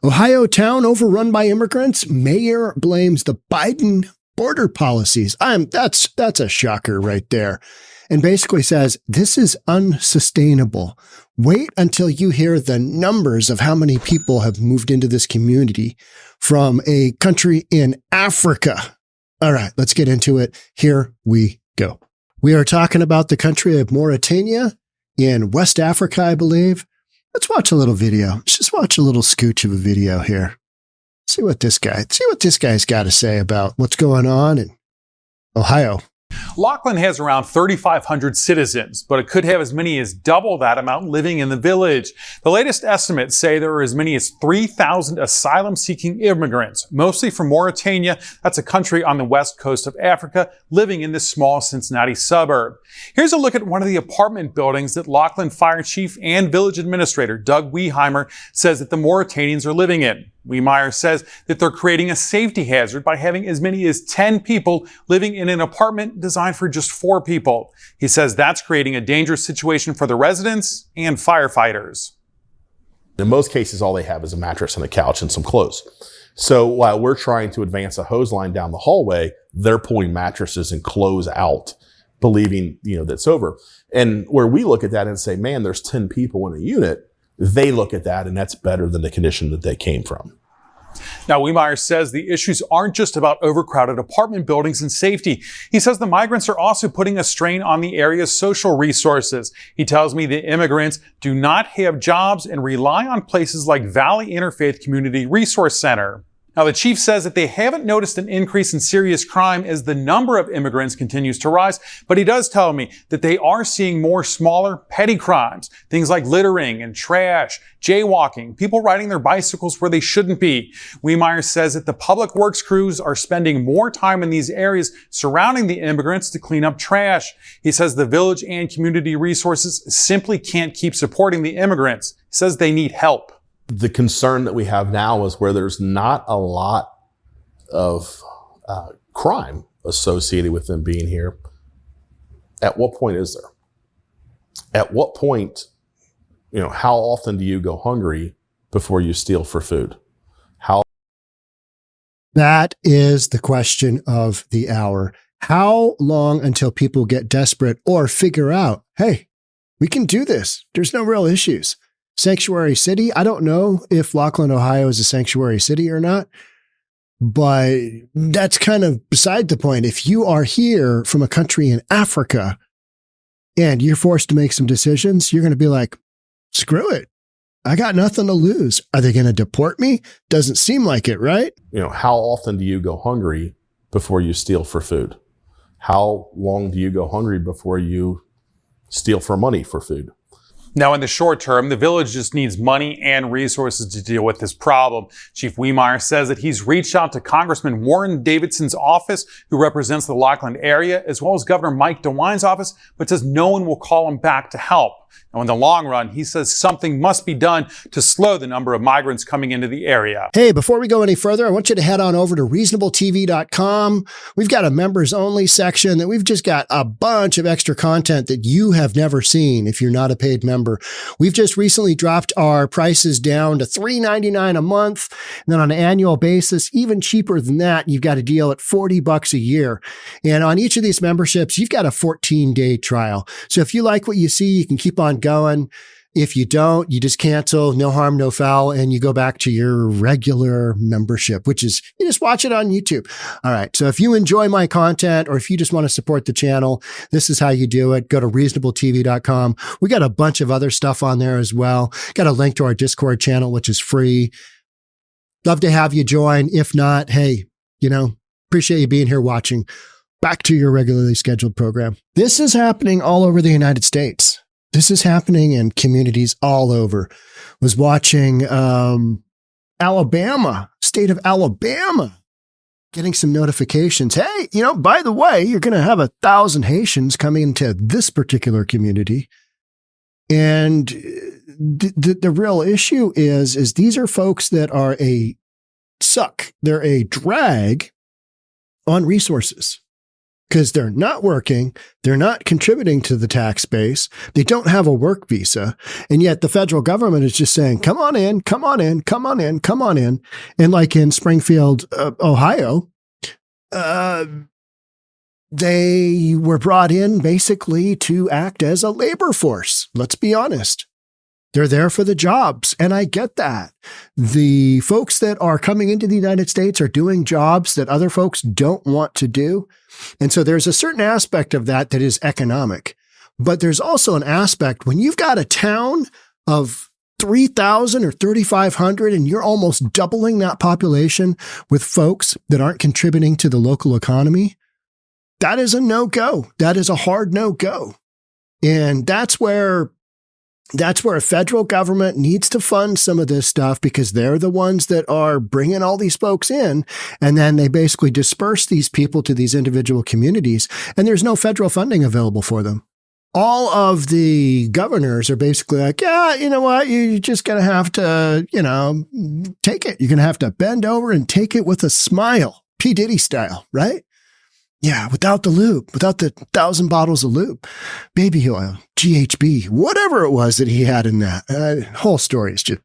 Ohio town overrun by immigrants. Mayor blames the Biden border policies. That's a shocker right there. And basically says, this is unsustainable. Wait until you hear the numbers of how many people have moved into this community from a country in Africa. All right, let's get into it. Here we go. We are talking about the country of Mauritania in West Africa, I believe. Let's watch a little video. Let's just watch a little scooch of a video here. See what this guy's got to say about what's going on in Ohio. Lockland has around 3,500 citizens, but it could have as many as double that amount living in the village. The latest estimates say there are as many as 3,000 asylum-seeking immigrants, mostly from Mauritania. That's a country on the west coast of Africa, living in this small Cincinnati suburb. Here's a look at one of the apartment buildings that Lockland Fire Chief and Village Administrator 𝗥𝗘𝗧𝗛𝗏 says that the Mauritanians are living in. 𝗪𝗧𝗧𝗏 says that they're creating a safety hazard by having as many as 10 people living in an apartment designed for just 4 people. He says that's creating a dangerous situation for the residents and firefighters. In most cases, all they have is a mattress and a couch and some clothes. So while we're trying to advance a hose line down the hallway, they're pulling mattresses and clothes out, believing, that's over. And where we look at that and say, man, there's 10 people in a unit, they look at that and that's better than the condition that they came from. Now, 𝗪𝗧𝗧𝗏 says the issues aren't just about overcrowded apartment buildings and safety. He says the migrants are also putting a strain on the area's social resources. He tells me the immigrants do not have jobs and rely on places like Valley Interfaith Community Resource Center. Now, the chief says that they haven't noticed an increase in serious crime as the number of immigrants continues to rise, but he does tell me that they are seeing more smaller, petty crimes, things like littering and trash, jaywalking, people riding their bicycles where they shouldn't be. 𝗪𝗧𝗏 says that the public works crews are spending more time in these areas surrounding the immigrants to clean up trash. He says the village and community resources simply can't keep supporting the immigrants. He says they need help. The concern that we have now is where there's not a lot of crime associated with them being here. At what point is there? At what point, how often do you go hungry before you steal for food? That is the question of the hour. How long until people get desperate or figure out, hey, we can do this. There's no real issues. Sanctuary city. I don't know if Lockland, Ohio is a sanctuary city or not, but that's kind of beside the point. If you are here from a country in Africa and you're forced to make some decisions, you're going to be like, screw it. I got nothing to lose. Are they going to deport me? Doesn't seem like it, right? How often do you go hungry before you steal for food? How long do you go hungry before you steal for money for food? Now, in the short term, the village just needs money and resources to deal with this problem. Chief 𝗪𝗧𝗏 says that he's reached out to Congressman Warren Davidson's office, who represents the Lockland area, as well as Governor Mike DeWine's office, but says no one will call him back to help. Now, in the long run, he says something must be done to slow the number of migrants coming into the area. Hey, before we go any further, I want you to head on over to reasonabletv.com. We've got a members only section that we've just got a bunch of extra content that you have never seen if you're not a paid member. We've just recently dropped our prices down to $3.99 a month. And then on an annual basis, even cheaper than that, you've got a deal at $40 a year. And on each of these memberships, you've got a 14-day trial. So if you like what you see, you can keep on going. If you don't, you just cancel, no harm, no foul, and you go back to your regular membership, which is you just watch it on YouTube. All right. So if you enjoy my content or if you just want to support the channel, this is how you do it. Go to reasonabletv.com. We got a bunch of other stuff on there as well. Got a link to our Discord channel, which is free. Love to have you join. If not, hey, appreciate you being here watching. Back to your regularly scheduled program. This is happening all over the United States. This is happening in communities all over. Was watching Alabama, state of Alabama, getting some notifications. Hey, by the way, you're going to have 1,000 Haitians coming into this particular community. And the real issue is these are folks that are a suck. They're a drag on resources. because they're not working. They're not contributing to the tax base. They don't have a work visa. And yet the federal government is just saying, come on in, come on in, come on in, come on in. And like in Springfield, Ohio, they were brought in basically to act as a labor force. Let's be honest. They're there for the jobs. And I get that. The folks that are coming into the United States are doing jobs that other folks don't want to do. And so there's a certain aspect of that that is economic. But there's also an aspect when you've got a town of 3,000 or 3,500 and you're almost doubling that population with folks that aren't contributing to the local economy, that is a no-go. That is a hard no-go. And that's where a federal government needs to fund some of this stuff because they're the ones that are bringing all these folks in. And then they basically disperse these people to these individual communities. And there's no federal funding available for them. All of the governors are basically like, yeah, you know what? You're just going to have to, take it. You're going to have to bend over and take it with a smile. P. Diddy style, right? Yeah, without the lube, without the 1,000 bottles of lube, baby oil, GHB, whatever it was that he had in that. Whole story is just,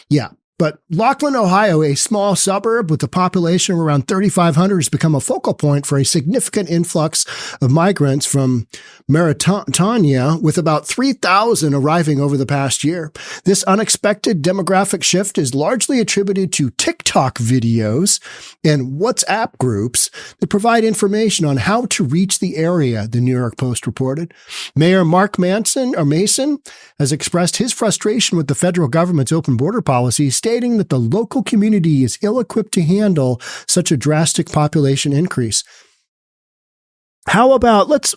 yeah. But Lockland, Ohio, a small suburb with a population of around 3,500, has become a focal point for a significant influx of migrants from Mauritania, with about 3,000 arriving over the past year. This unexpected demographic shift is largely attributed to TikTok videos and WhatsApp groups that provide information on how to reach the area, the New York Post reported. Mayor Mark Mason has expressed his frustration with the federal government's open border policy, stating that the local community is ill-equipped to handle such a drastic population increase. How about let's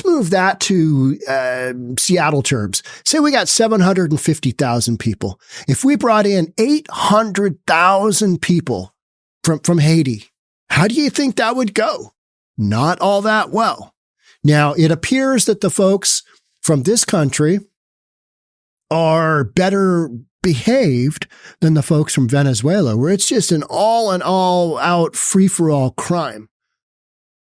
move that to Seattle terms. Say we got 750,000 people. If we brought in 800,000 people from Haiti, how do you think that would go? Not all that well. Now, it appears that the folks from this country are better behaved than the folks from Venezuela, where it's just an all out free-for-all crime.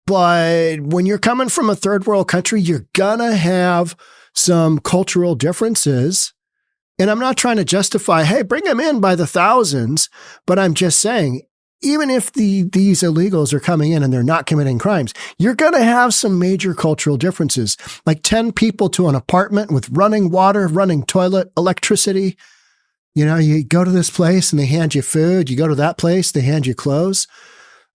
But when you're coming from a third world country, you're gonna have some cultural differences. And I'm not trying to justify, hey, bring them in by the thousands, but I'm just saying, even if these illegals are coming in and they're not committing crimes, you're going to have some major cultural differences, like 10 people to an apartment with running water, running toilet, electricity. You go to this place and they hand you food. You go to that place, they hand you clothes.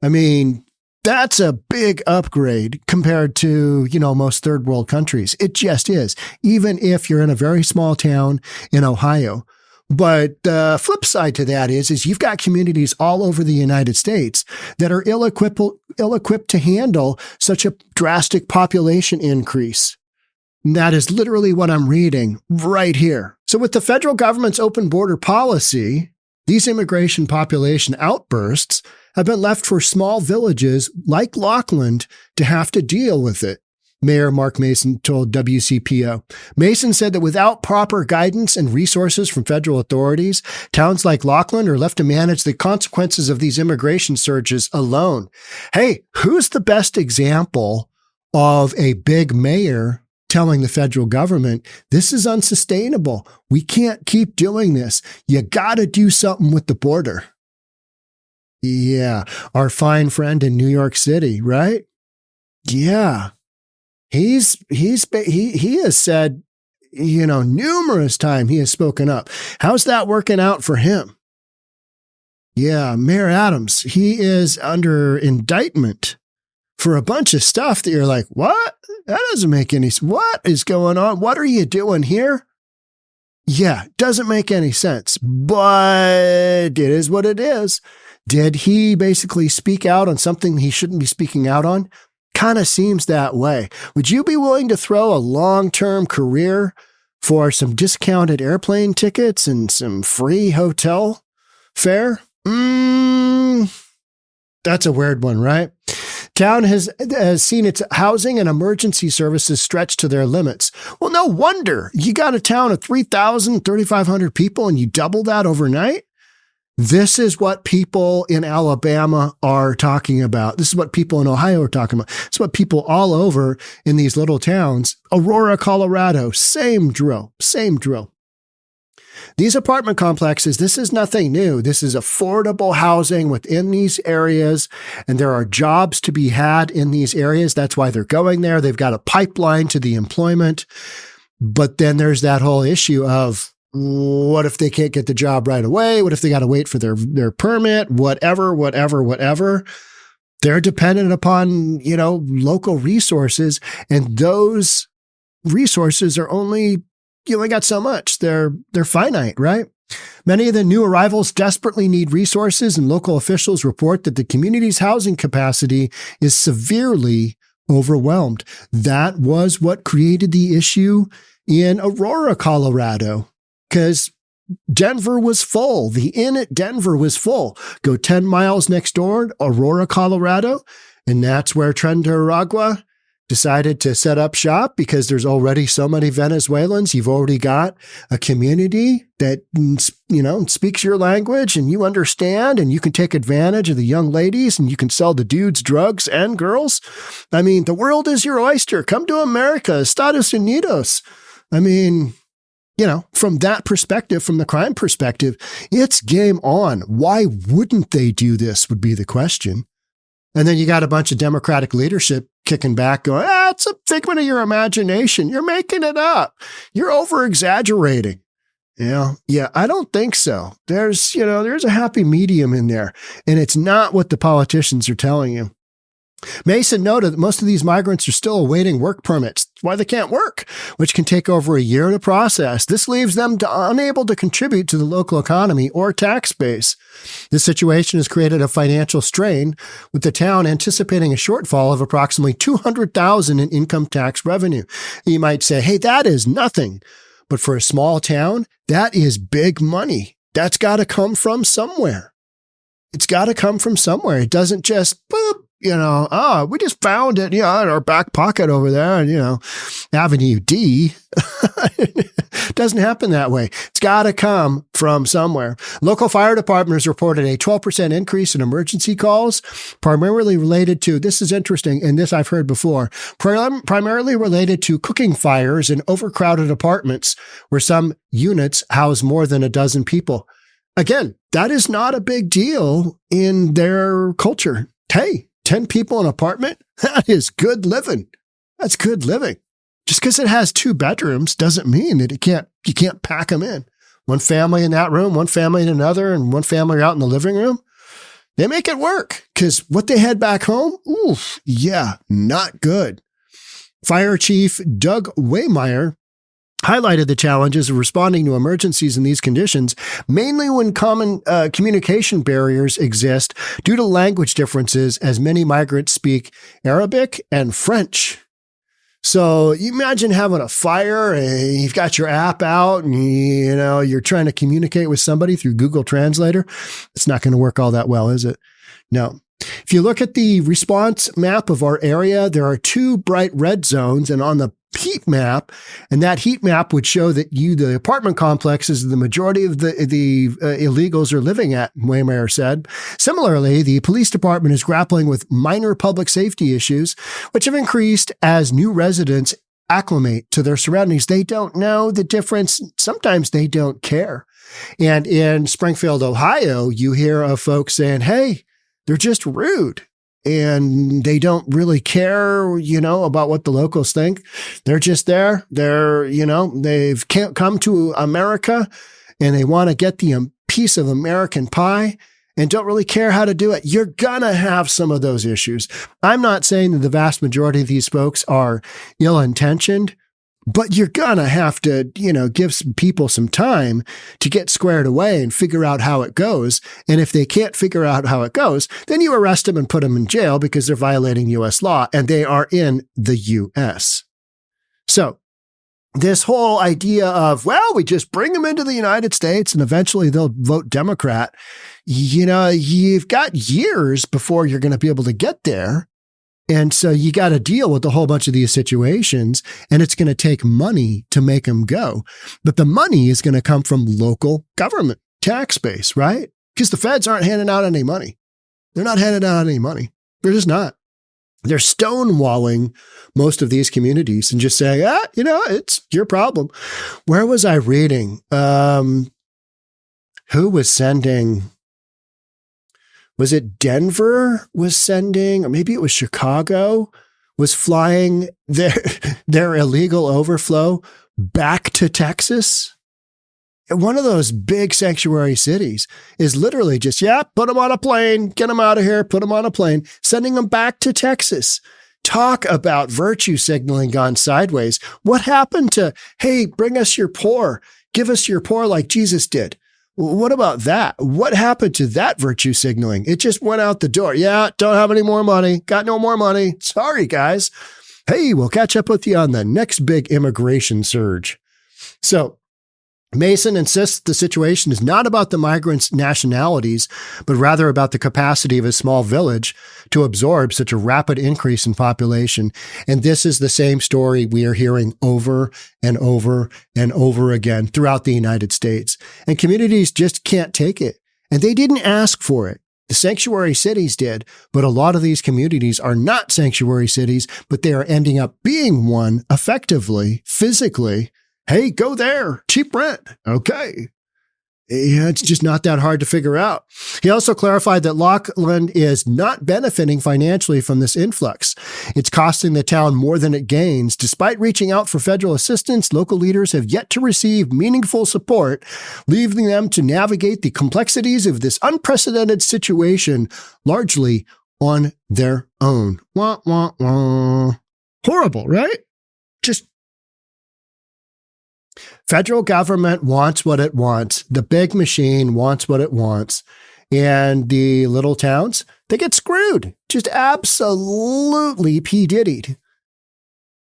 I mean, that's a big upgrade compared to, most third world countries. It just is, even if you're in a very small town in Ohio. But the flip side to that is you've got communities all over the United States that are ill-equipped to handle such a drastic population increase. And that is literally what I'm reading right here. So with the federal government's open border policy, these immigration population outbursts have been left for small villages like Lockland to have to deal with it. Mayor Mark Mason told WCPO. Mason said that without proper guidance and resources from federal authorities, towns like Lockland are left to manage the consequences of these immigration surges alone. Hey, who's the best example of a big mayor telling the federal government, this is unsustainable. We can't keep doing this. You got to do something with the border. Yeah, our fine friend in New York City, right? Yeah. He has said, numerous times he has spoken up. How's that working out for him? Yeah, Mayor Adams, he is under indictment for a bunch of stuff that you're like, what? That doesn't make any sense. What is going on? What are you doing here? Yeah, doesn't make any sense, but it is what it is. Did he basically speak out on something he shouldn't be speaking out on? Kind of seems that way. Would you be willing to throw a long-term career for some discounted airplane tickets and some free hotel fare? That's a weird one, right? Town has seen its housing and emergency services stretched to their limits. Well, no wonder. You got a town of 3,000, 3,500 people and you double that overnight? This is what people in Alabama are talking about. This is what people in Ohio are talking about. It's what people all over in these little towns. Aurora, Colorado, same drill. These apartment complexes, this is nothing new. This is affordable housing within these areas, and there are jobs to be had in these areas. That's why they're going there. They've got a pipeline to the employment. But then there's that whole issue of, what if they can't get the job right away? What if they got to wait for their permit? Whatever. They're dependent upon, local resources, and those resources are you only got so much. They're finite, right? Many of the new arrivals desperately need resources, and local officials report that the community's housing capacity is severely overwhelmed. That was what created the issue in Aurora, Colorado, because Denver was full. The inn at Denver was full. Go 10 miles next door, Aurora, Colorado, and that's where 𝗪𝗏𝗪𝗏 decided to set up shop, because there's already so many Venezuelans. You've already got a community that, speaks your language and you understand, and you can take advantage of the young ladies, and you can sell the dudes drugs and girls. I mean, the world is your oyster. Come to America, Estados Unidos. I mean, from that perspective, from the crime perspective, it's game on. Why wouldn't they do this would be the question. And then you got a bunch of Democratic leadership kicking back going, it's a figment of your imagination. You're making it up. You're over-exaggerating. Yeah, I don't think so. There's a happy medium in there, and it's not what the politicians are telling you. Mason noted that most of these migrants are still awaiting work permits. That's why they can't work, which can take over a year to process. This leaves them unable to contribute to the local economy or tax base. This situation has created a financial strain, with the town anticipating a shortfall of approximately $200,000 in income tax revenue. You might say, hey, that is nothing. But for a small town, that is big money. That's got to come from somewhere. It's got to come from somewhere. It doesn't just, boop, we just found it, in our back pocket over there, Avenue D. Doesn't happen that way. It's got to come from somewhere. Local fire departments reported a 12% increase in emergency calls, primarily related to, this is interesting, and this I've heard before, primarily related to cooking fires in overcrowded apartments where some units house more than a dozen people. Again, that is not a big deal in their culture. Hey, 10 people in an apartment? That is good living. That's good living. Just because it has 2 bedrooms doesn't mean that you can't pack them in. One family in that room, one family in another, and one family out in the living room. They make it work, because what they had back home, not good. Fire Chief 𝗥𝗘𝗦𝗪𝗧𝗛 highlighted the challenges of responding to emergencies in these conditions, mainly when common communication barriers exist due to language differences, as many migrants speak Arabic and French. So you imagine having a fire and you've got your app out and, you're trying to communicate with somebody through Google Translator. It's not going to work all that well, is it? No. If you look at the response map of our area, there are 2 bright red zones, and on the heat map, and that heat map would show that the apartment complexes, the majority of the illegals are living at, 𝗪𝗪𝗧𝗛 said. Similarly, the police department is grappling with minor public safety issues, which have increased as new residents acclimate to their surroundings. They don't know the difference. Sometimes they don't care. And in Springfield, Ohio, you hear of folks saying, hey, they're just rude. And they don't really care, about what the locals think. They're just there. They've come to America, and they want to get the piece of American pie and don't really care how to do it. You're going to have some of those issues. I'm not saying that the vast majority of these folks are ill-intentioned, but you're going to have to, give some people some time to get squared away and figure out how it goes. And if they can't figure out how it goes, then you arrest them and put them in jail because they're violating U.S. law, and they are in the U.S. So this whole idea of, we just bring them into the United States and eventually they'll vote Democrat, you've got years before you're going to be able to get there. And so you got to deal with a whole bunch of these situations, and it's going to take money to make them go. But the money is going to come from local government tax base, right? because the feds aren't handing out any money. They're not handing out any money. They're just not. They're stonewalling most of these communities and just saying, it's your problem. Where was I reading? Who was sending? Was it Denver was sending, or maybe it was Chicago, was flying their illegal overflow back to Texas? One of those big sanctuary cities is literally just, put them on a plane, get them out of here, put them on a plane, sending them back to Texas. Talk about virtue signaling gone sideways. What happened to, hey, bring us your poor, give us your poor like Jesus did? What about that? What happened to that virtue signaling? It just went out the door. Yeah, don't have any more money. Got no more money. Sorry, guys. Hey, we'll catch up with you on the next big immigration surge. So Mason insists the situation is not about the migrants' nationalities, but rather about the capacity of a small village to absorb such a rapid increase in population. And this is the same story we are hearing over and over and over again throughout the United States. And communities just can't take it. And they didn't ask for it. The sanctuary cities did, but a lot of these communities are not sanctuary cities, but they are ending up being one effectively, physically. Hey, go there. Cheap rent. Okay. Yeah, it's just not that hard to figure out. He also clarified that Lockland is not benefiting financially from this influx. It's costing the town more than it gains. Despite reaching out for federal assistance, local leaders have yet to receive meaningful support, leaving them to navigate the complexities of this unprecedented situation largely on their own. Wah, wah, wah. Horrible, right? Just federal government wants what it wants. The big machine wants what it wants. And the little towns, they get screwed. Just absolutely P. Diddy'd.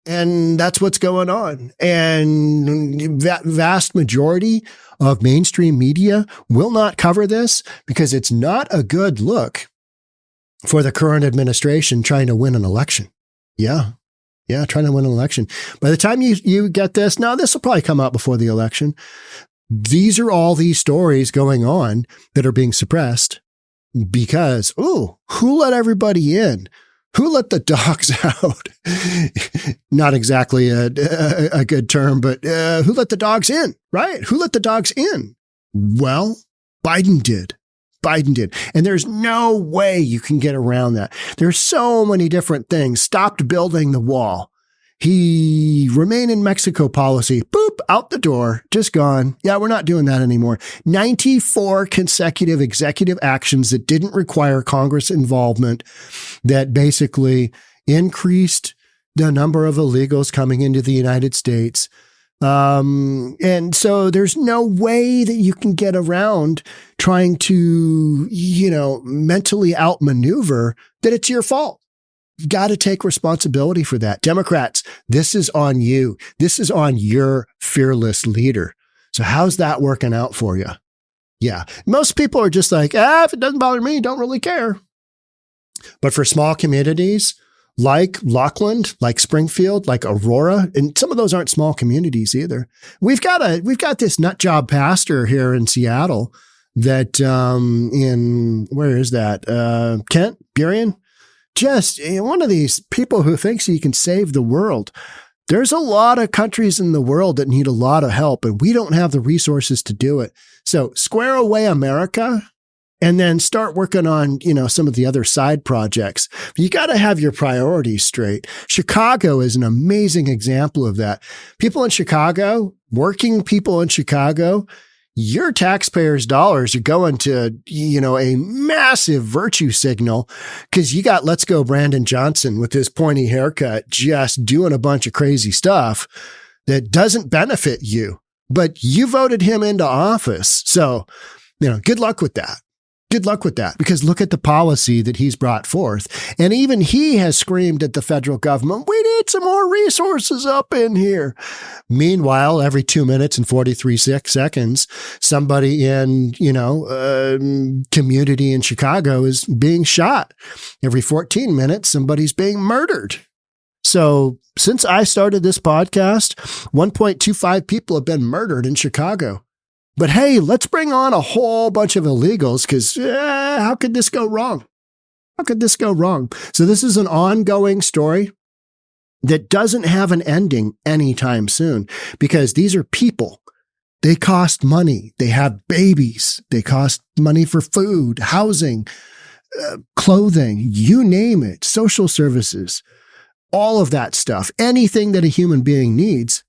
And that's what's going on. And that vast majority of mainstream media will not cover this because it's not a good look for the current administration trying to win an election. Yeah, trying to win an election. By the time you get this, now this will probably come out before the election. These are all these stories going on that are being suppressed because, who let everybody in? Who let the dogs out? Not exactly a good term, but who let the dogs in, right? Who let the dogs in? Well, Biden did. And there's no way you can get around that. There's so many different things. Stopped building the wall. He remain in Mexico policy. Boop, out the door, just gone. Yeah, we're not doing that anymore. 94 consecutive executive actions that didn't require Congress involvement that basically increased the number of illegals coming into the United States. And so there's no way that you can get around trying to, mentally outmaneuver that it's your fault. You've got to take responsibility for that. Democrats, this is on you. This is on your fearless leader. So how's that working out for you? Yeah. Most people are just like, if it doesn't bother me, don't really care. But for small communities, like Lockland, like Springfield, like Aurora, and some of those aren't small communities either. We've got this nut job pastor here in Seattle that where is that? Kent, Burien, just one of these people who thinks he can save the world. There's a lot of countries in the world that need a lot of help, and we don't have the resources to do it. So square away America. And then start working on, some of the other side projects. You got to have your priorities straight. Chicago is an amazing example of that. People in Chicago, working people in Chicago, your taxpayers' dollars are going to, a massive virtue signal because you got Let's Go Brandon Johnson with his pointy haircut just doing a bunch of crazy stuff that doesn't benefit you, but you voted him into office. So, good luck with that. Good luck with that, because look at the policy that he's brought forth. And even he has screamed at the federal government, we need some more resources up in here. Meanwhile, every 2 minutes and 43 seconds, somebody in, community in Chicago is being shot. Every 14 minutes, somebody's being murdered. So since I started this podcast, 1.25 people have been murdered in Chicago. But hey, let's bring on a whole bunch of illegals because how could this go wrong? How could this go wrong? So this is an ongoing story that doesn't have an ending anytime soon because these are people. They cost money. They have babies. They cost money for food, housing, clothing, you name it, social services, all of that stuff. Anything that a human being needs,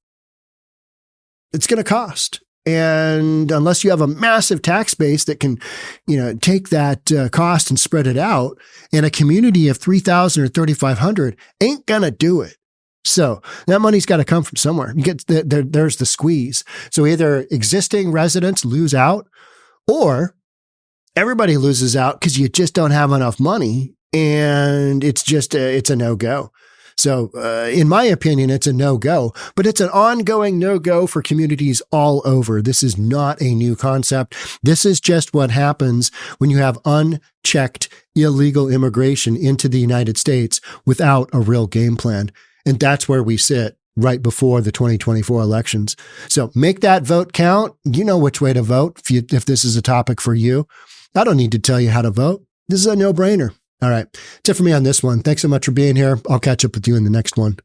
it's going to cost. And unless you have a massive tax base that can, take that cost and spread it out, and a community of 3,000 or 3,500 ain't going to do it. So that money's got to come from somewhere. You get there's the squeeze. So either existing residents lose out or everybody loses out because you just don't have enough money and it's a no-go. So in my opinion, it's a no-go, but it's an ongoing no-go for communities all over. This is not a new concept. This is just what happens when you have unchecked illegal immigration into the United States without a real game plan. And that's where we sit right before the 2024 elections. So make that vote count. You know which way to vote if this is a topic for you. I don't need to tell you how to vote. This is a no-brainer. All right. That's it for me on this one. Thanks so much for being here. I'll catch up with you in the next one.